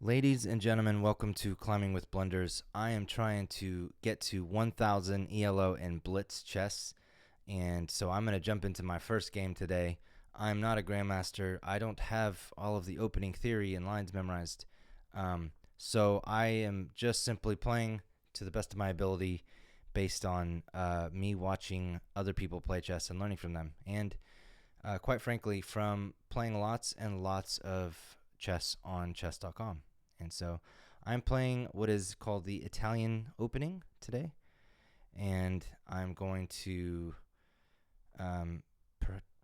Ladies and gentlemen, welcome to Climbing with Blunders. I am trying to get to 1000 ELO in Blitz chess, and so I'm going to jump into my first game today. I'm not a grandmaster. I don't have all of the opening theory and lines memorized, so I am just simply playing to the best of my ability based on me watching other people play chess and learning from them, and quite frankly, from playing lots and lots of chess on chess.com. And so I'm playing what is called the Italian opening today, and I'm going to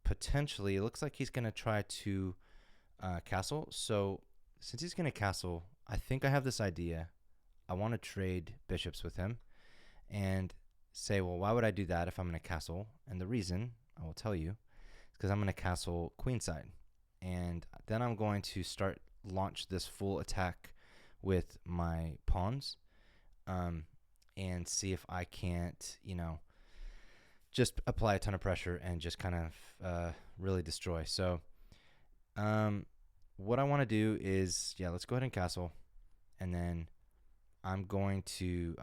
potentially, it looks like he's going to try to castle. So since he's going to castle, I think I have this idea. I want to trade bishops with him and say, well, why would I do that if I'm going to castle? And the reason I will tell you is because I'm going to castle queenside. And then I'm going to launch this full attack with my pawns, and see if I can't, just apply a ton of pressure and just kind of really destroy. So what I want to do is, let's go ahead and castle, and then I'm going to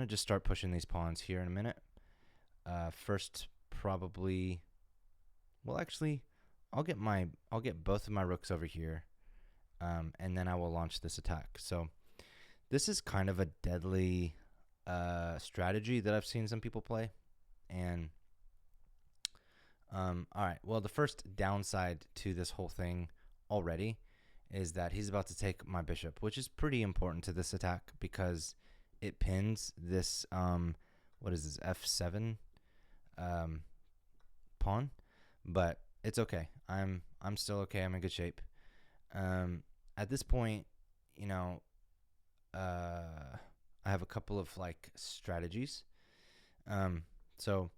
just start pushing these pawns here in a minute. First, probably, well, actually, I'll get both of my rooks over here, and then I will launch this attack. So this is kind of a deadly strategy that I've seen some people play. And all right, well, the first downside to this whole thing already is that he's about to take my bishop, which is pretty important to this attack because it pins this what is this, f7 pawn, but it's okay. I'm still okay. I'm in good shape. At this point, I have a couple of strategies. So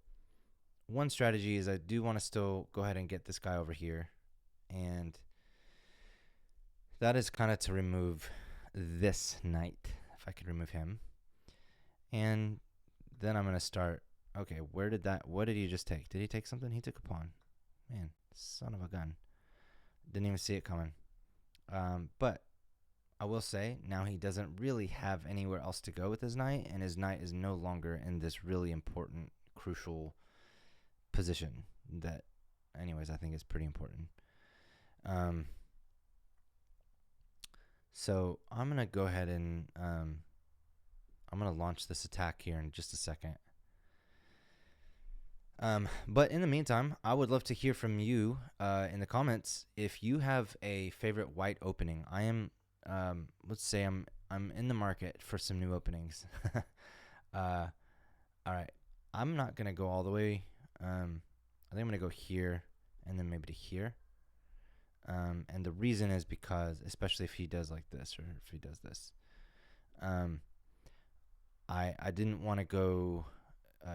one strategy is I do want to still go ahead and get this guy over here, and that is kind of to remove this knight, if I could remove him. And then I'm going to start, okay, what did he just take? Did he take something? He took a pawn. Man, son of a gun. Didn't even see it coming. But I will say, now he doesn't really have anywhere else to go with his knight, and his knight is no longer in this really important, crucial position that, anyways, I think is pretty important. So I'm going to go ahead and I'm going to launch this attack here in just a second. But in the meantime, I would love to hear from you in the comments if you have a favorite white opening. I am, let's say I'm in the market for some new openings. All right, I'm not gonna go all the way. I think I'm gonna go here and then maybe to here. And the reason is because, especially if he does like this or if he does this, I didn't want to go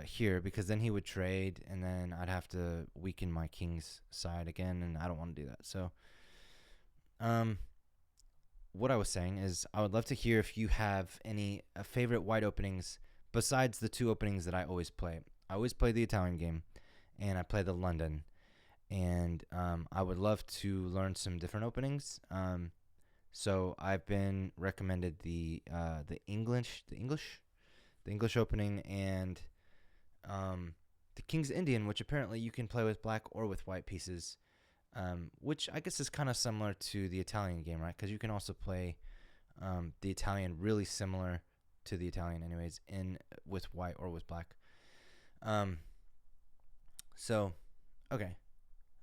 here because then he would trade and then I'd have to weaken my king's side again, and I don't want to do that. So what I was saying is I would love to hear if you have any favorite white openings besides the two openings that I always play. I always play the Italian game and I play the London, and I would love to learn some different openings. So I've been recommended the English opening, and the King's Indian, which apparently you can play with black or with white pieces, which I guess is kind of similar to the Italian game, right? Because you can also play the Italian really similar to the Italian, anyways, with white or with black. So, okay.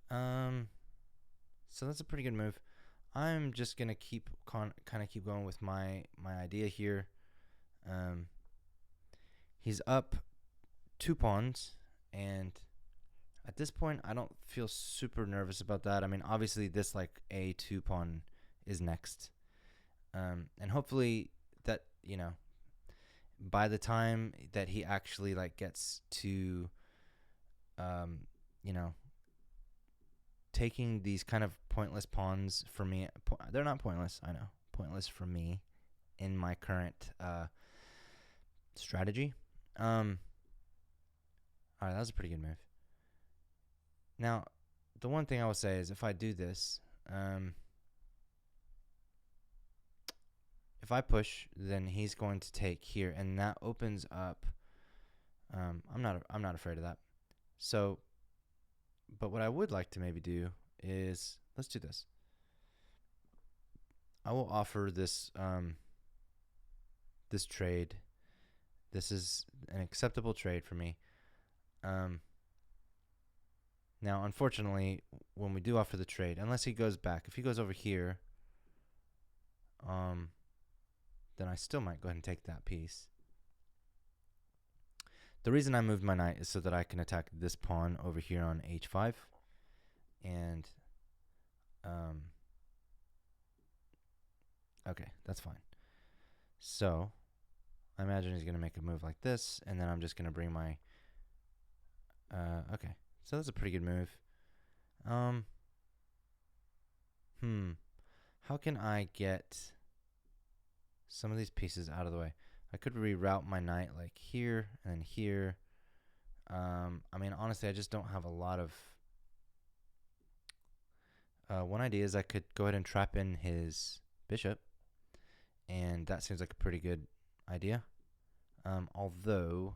So that's a pretty good move. I'm just gonna keep kind of keep going with my idea here. He's up 2 pawns, and at this point I don't feel super nervous about that. I mean, obviously this A2 pawn is next, and hopefully that, by the time that he actually gets to taking these kind of pointless pawns for me, they're not pointless, I know, pointless for me in my current strategy. All right, that was a pretty good move. Now, the one thing I will say is if I do this, if I push, then he's going to take here, and that opens up. I'm not afraid of that. So, but what I would like to maybe do is, let's do this. I will offer this this trade. This is an acceptable trade for me. Now, unfortunately, when we do offer the trade, unless he goes back, if he goes over here, then I still might go ahead and take that piece. The reason I moved my knight is so that I can attack this pawn over here on h5. And, okay, that's fine. So, I imagine he's going to make a move like this, and then I'm just going to bring my, okay. So that's a pretty good move. How can I get some of these pieces out of the way? I could reroute my knight like here and here. I mean, honestly, I just don't have a lot of... one idea is I could go ahead and trap in his bishop, and that seems like a pretty good idea. Although...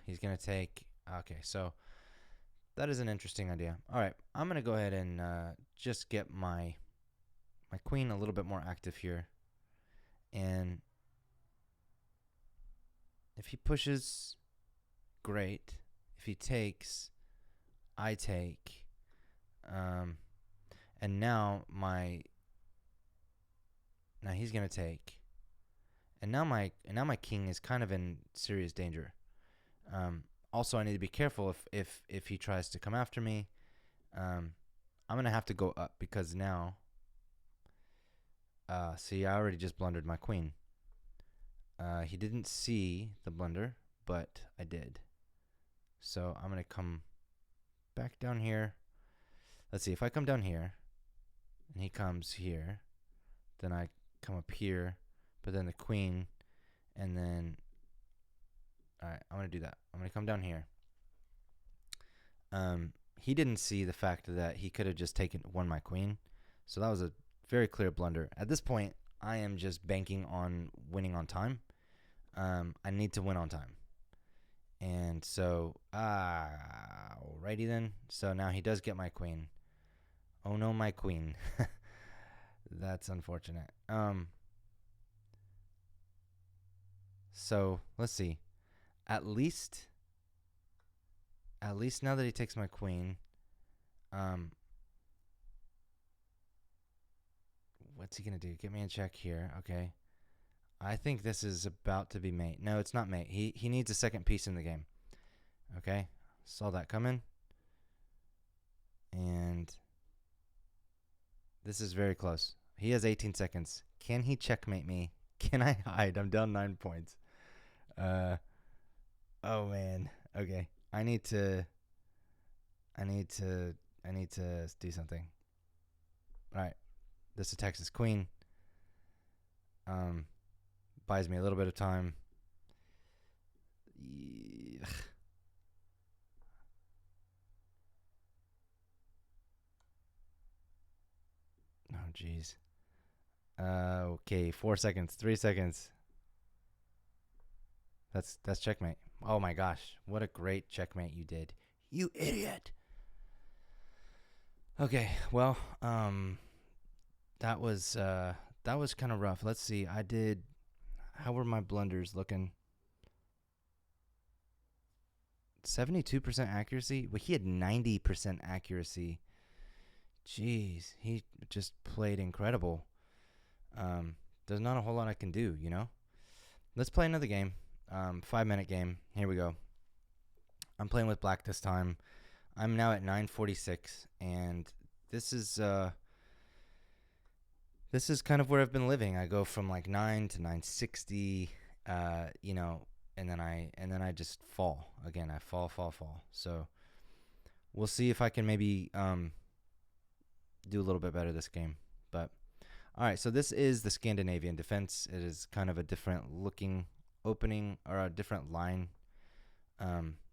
he's going to take... Okay, so that is an interesting idea. All right, I'm going to go ahead and just get my queen a little bit more active here. And if he pushes, great. If he takes, I take. And now he's going to take. And now my king is kind of in serious danger. Also, I need to be careful if he tries to come after me. I'm going to have to go up because now, see, I already just blundered my queen. He didn't see the blunder, but I did. So I'm going to come back down here. Let's see, if I come down here and he comes here, then I come up here, but then the queen, and then... Alright, I'm going to do that. I'm going to come down here. He didn't see the fact that he could have just won my queen. So that was a very clear blunder. At this point, I am just banking on winning on time. I need to win on time. And so, alrighty then. So now he does get my queen. Oh no, my queen. That's unfortunate. So, let's see. At least now that he takes my queen, what's he gonna do? Get me in check here. Okay. I think this is about to be mate. No, it's not mate. He needs a second piece in the game. Okay. Saw that coming. And this is very close. He has 18 seconds. Can he checkmate me? Can I hide? I'm down 9 points. Oh man. Okay. I need to do something. All right. This attacks his queen. Buys me a little bit of time. Oh jeez. Okay, 4 seconds, 3 seconds. That's checkmate. Oh my gosh, what a great checkmate you did. You idiot. Okay, well, that was kind of rough. Let's see. How were my blunders looking? 72% accuracy? Well, he had 90% accuracy. Jeez, he just played incredible. There's not a whole lot I can do, you know? Let's play another game. 5-minute game. Here we go. I'm playing with black this time. I'm now at 946, and this is kind of where I've been living. I go from like 9 to 960, you know, and then I just fall again. I fall. So we'll see if I can maybe do a little bit better this game. But all right, so this is the Scandinavian defense. It is kind of a different looking opening or a different line,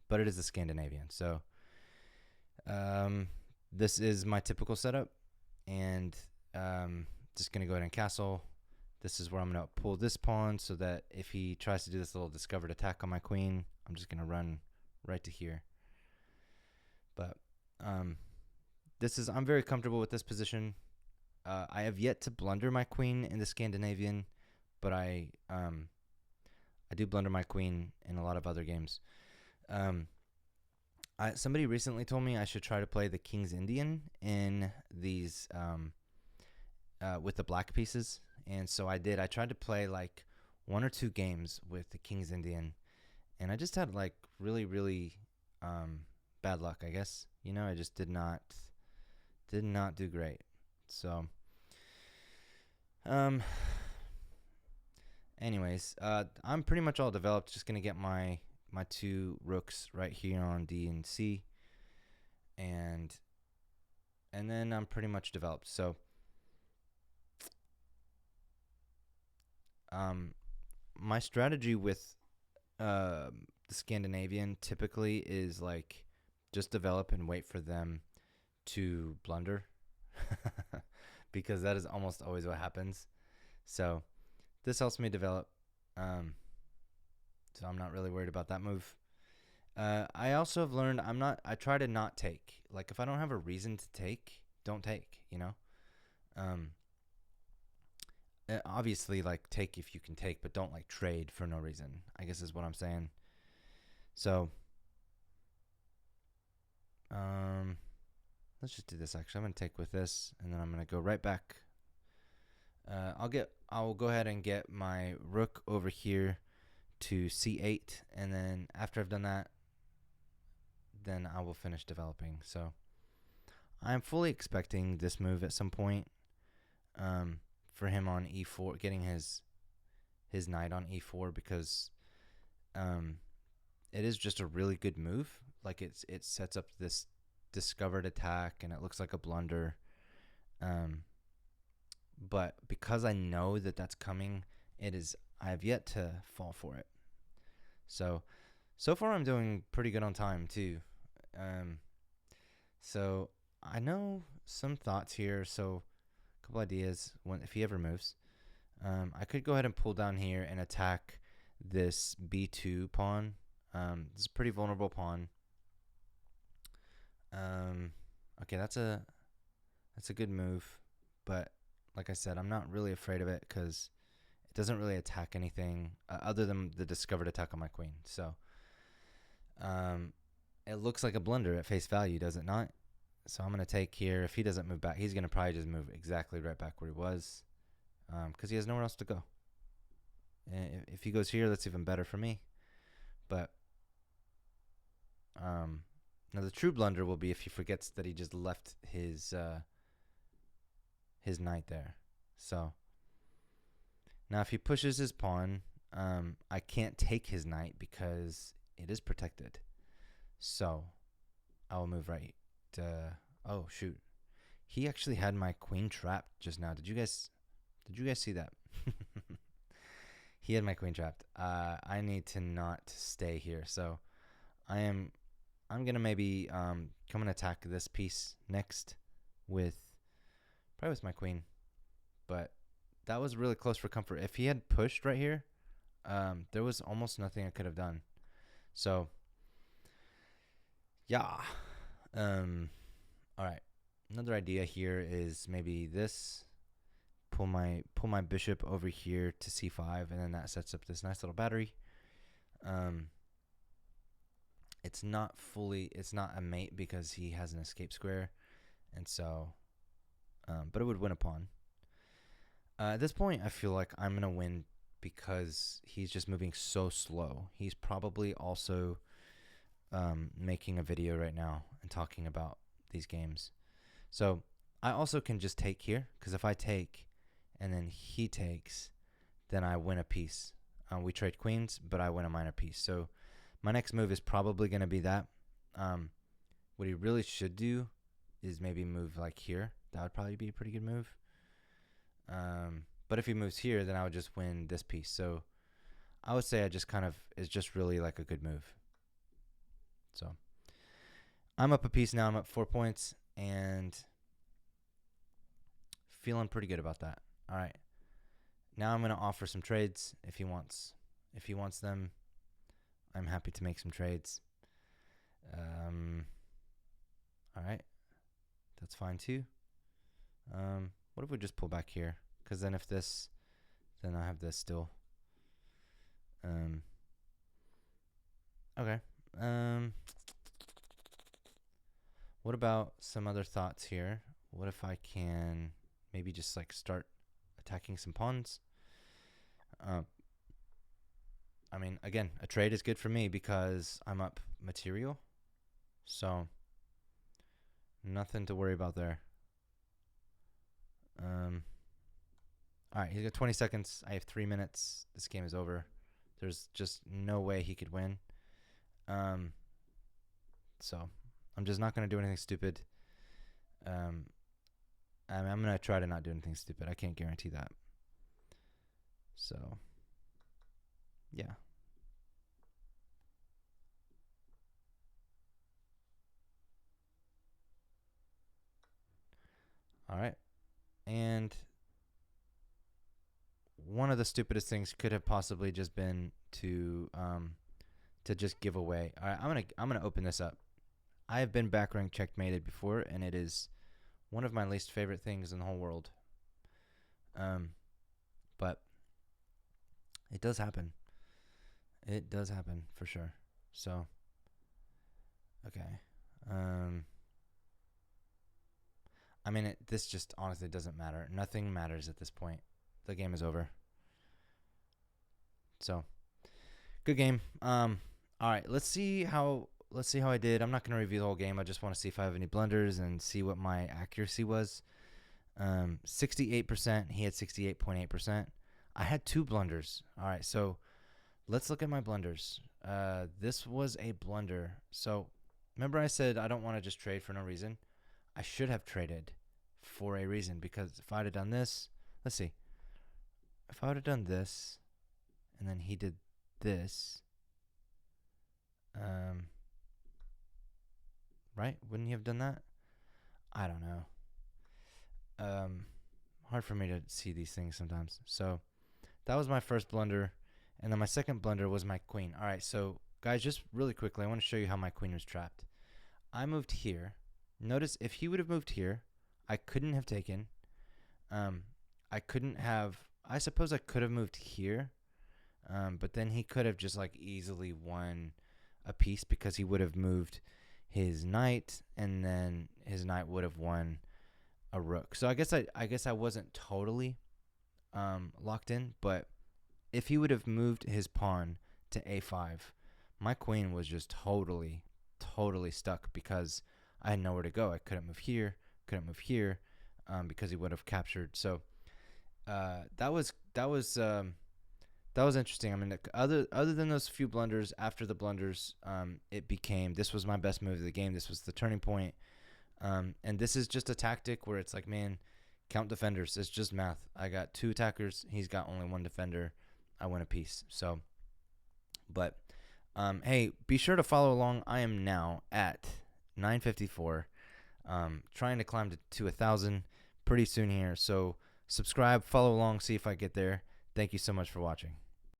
but it is the Scandinavian. So this is my typical setup, and just going to go ahead and castle. This is where I'm going to pull this pawn so that if he tries to do this little discovered attack on my queen, I'm just going to run right to here. But I'm very comfortable with this position. I have yet to blunder my queen in the Scandinavian, but I do blunder my queen in a lot of other games. Somebody recently told me I should try to play the King's Indian in these with the black pieces, and so I did. I tried to play like 1 or 2 games with the King's Indian, and I just had like really, really bad luck, I guess. I just did not do great. So, anyways, I'm pretty much all developed. Just gonna get my 2 rooks right here on D and C, and then I'm pretty much developed. So, my strategy with the Scandinavian typically is like just develop and wait for them to blunder, because that is almost always what happens. So this helps me develop, so I'm not really worried about that move. I also have learned I try to not take. Like if I don't have a reason to take, don't take, obviously like take if you can take, but don't like trade for no reason, I guess is what I'm saying. So let's just do this. Actually, I'm going to take with this, and then I'm going to go right back. I'll go ahead and get my rook over here to c8, and then after I've done that, then I will finish developing. So I'm fully expecting this move at some point, for him on e4, getting his knight on e4, because it is just a really good move. Like it sets up this discovered attack, and it looks like a blunder. But because I know that that's coming, I have yet to fall for it. So far I'm doing pretty good on time too. So I know some thoughts here. So a couple ideas. If he ever moves, I could go ahead and pull down here and attack this b2 pawn. This is a pretty vulnerable pawn. Okay, that's a good move, but like I said, I'm not really afraid of it because it doesn't really attack anything other than the discovered attack on my queen. So it looks like a blunder at face value, does it not? So I'm going to take here. If he doesn't move back, he's going to probably just move exactly right back where he was, because he has nowhere else to go. And if he goes here, that's even better for me. But now the true blunder will be if he forgets that he just left his knight there. So now if he pushes his pawn, I can't take his knight because it is protected. So I will move right. Oh shoot, he actually had my queen trapped just now. Did you guys see that? He had my queen trapped. I need to not stay here. So I'm gonna maybe come and attack this piece next with my queen. But that was really close for comfort. If he had pushed right here, there was almost nothing I could have done. So yeah. All right. Another idea here is maybe this. Pull my bishop over here to c5, and then that sets up this nice little battery. It's not a mate because he has an escape square, and so, but it would win a pawn. At this point, I feel like I'm gonna win because he's just moving so slow. He's probably also making a video right now and talking about these games. So I also can just take here, because if I take and then he takes, then I win a piece. We trade queens, but I win a minor piece. So my next move is probably going to be that. What he really should do is maybe move like here. That would probably be a pretty good move. But if he moves here, then I would just win this piece. So I would say it's just really like a good move. So I'm up a piece now. I'm up 4 points, and feeling pretty good about that. All right. Now I'm gonna offer some trades if he wants. If he wants them, I'm happy to make some trades. All right, that's fine too. What if we just pull back here? Because then if this, then I have this still. Okay. What about some other thoughts here? What if I can maybe just like start attacking some pawns? I mean, again, a trade is good for me because I'm up material. So, nothing to worry about there. Alright, he's got 20 seconds. I have 3 minutes. This game is over. There's just no way he could win. So, I'm just not going to do anything stupid. I'm going to try to not do anything stupid. I can't guarantee that. So, yeah. All right. And one of the stupidest things could have possibly just been to just give away. All right, I'm gonna open this up. I have been back rank checkmated before, and it is one of my least favorite things in the whole world. But it does happen. It does happen for sure. So, okay. I mean, this just honestly doesn't matter. Nothing matters at this point. The game is over. So, good game. All right, let's see how I did. I'm not gonna review the whole game. I just want to see if I have any blunders and see what my accuracy was. 68%. He had 68.8%. I had 2 blunders. All right, so let's look at my blunders. This was a blunder. So, remember I said I don't want to just trade for no reason. I should have traded for a reason, because if I would have done this, let's see. If I would have done this, and then he did this, right? Wouldn't he have done that? I don't know. Hard for me to see these things sometimes. So that was my first blunder, and then my second blunder was my queen. All right, so guys, just really quickly, I want to show you how my queen was trapped. I moved here. Notice if he would have moved here, I couldn't have taken. I couldn't have. I suppose I could have moved here, but then he could have just like easily won a piece because he would have moved his knight, and then his knight would have won a rook. So I guess I wasn't totally locked in, but if he would have moved his pawn to a5, my queen was just totally stuck because I had nowhere to go. I couldn't move here, because he would have captured. So that was interesting. I mean, other than those few blunders, after the blunders, this was my best move of the game. This was the turning point. And this is just a tactic where it's like, man, count defenders. It's just math. I got 2 attackers. He's got only 1 defender. I win a piece. So, but hey, be sure to follow along. I am now at 954, trying to climb to 1,000 pretty soon here. So subscribe, follow along, see if I get there. Thank you so much for watching.